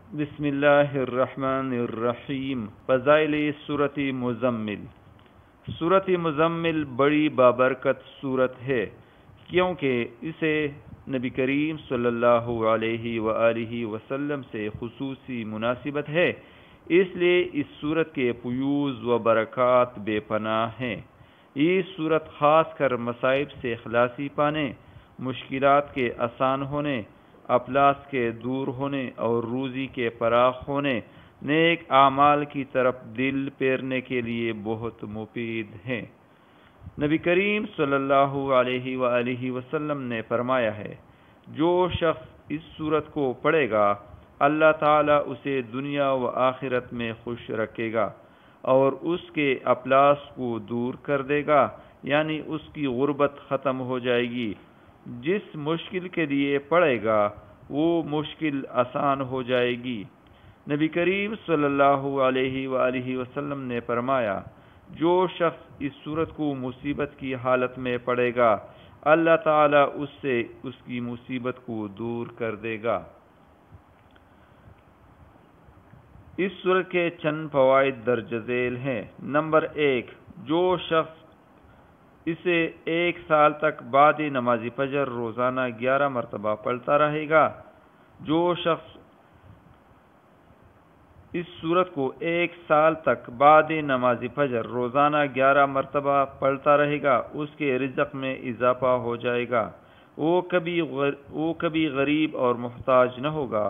بسم اللہ الرحمن الرحیم۔ فضائل سورۃ مزمل۔ سورۃ مزمل بڑی بابرکت سورت ہے کیونکہ اسے نبی کریم صلی اللہ علیہ وآلہ وسلم سے خصوصی مناسبت ہے، اس لیے اس سورت کے فیوز و برکات بے پناہ ہیں۔ یہ سورت خاص کر مصائب سے خلاصی پانے، مشکلات کے آسان ہونے، افلاس کے دور ہونے اور روزی کے فراخ ہونے، نیک اعمال کی طرف دل پھیرنے کے لیے بہت مفید ہیں۔ نبی کریم صلی اللہ علیہ وآلہ وسلم نے فرمایا ہے، جو شخص اس سورت کو پڑھے گا اللہ تعالیٰ اسے دنیا و آخرت میں خوش رکھے گا اور اس کے افلاس کو دور کر دے گا، یعنی اس کی غربت ختم ہو جائے گی۔ جس مشکل کے لیے پڑھے گا وہ مشکل آسان ہو جائے گی۔ نبی کریم صلی اللہ علیہ وآلہ وسلم نے فرمایا، جو شخص اس سورت کو مصیبت کی حالت میں پڑھے گا اللہ تعالیٰ اس سے اس کی مصیبت کو دور کر دے گا۔ اس سورت کے چند فوائد درج ذیل ہیں۔ نمبر 1، جو شخص اسے 1 سال تک بعد نماز فجر روزانہ 11 مرتبہ پڑھتا رہے گا، جو شخص اس سورت کو 1 سال تک بعد نماز فجر روزانہ 11 مرتبہ پڑھتا رہے گا، اس کے رزق میں اضافہ ہو جائے گا، وہ کبھی غریب اور محتاج نہ ہوگا۔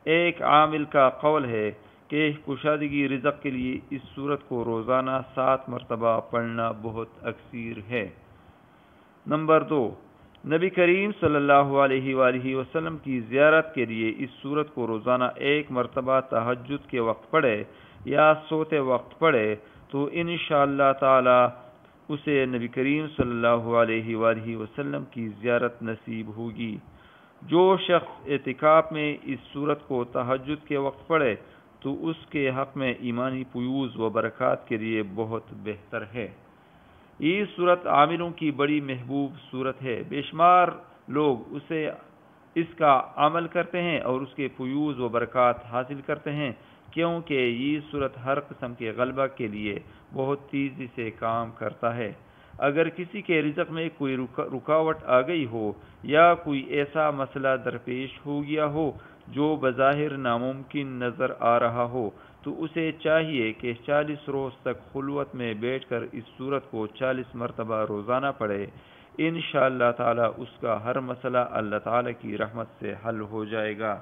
ایک عامل کا قول ہے کہ کشادگی رزق کے لیے اس سورت کو روزانہ 7 مرتبہ پڑھنا بہت اکثیر ہے۔ نمبر 2، نبی کریم صلی اللہ علیہ وآلہ وسلم کی زیارت کے لیے اس سورت کو روزانہ 1 مرتبہ تہجد کے وقت پڑھے یا سوتے وقت پڑھے تو انشاءاللہ تعالی اسے نبی کریم صلی اللہ علیہ وآلہ وسلم کی زیارت نصیب ہوگی۔ جو شخص اعتکاف میں اس سورت کو تہجد کے وقت پڑھے تو اس کے حق میں ایمانی فیوز و برکات کے لیے بہت بہتر ہے۔ یہ سورت عاملوں کی بڑی محبوب سورت ہے، بے شمار لوگ اس کا عمل کرتے ہیں اور اس کے فیوز و برکات حاصل کرتے ہیں، کیونکہ یہ سورت ہر قسم کے غلبہ کے لیے بہت تیزی سے کام کرتا ہے۔ اگر کسی کے رزق میں کوئی رکاوٹ آ گئی ہو یا کوئی ایسا مسئلہ درپیش ہو گیا ہو جو بظاہر ناممکن نظر آ رہا ہو تو اسے چاہیے کہ 40 روز تک خلوت میں بیٹھ کر اس سورت کو 40 مرتبہ روزانہ پڑھے۔ انشاءاللہ تعالی اس کا ہر مسئلہ اللہ تعالی کی رحمت سے حل ہو جائے گا۔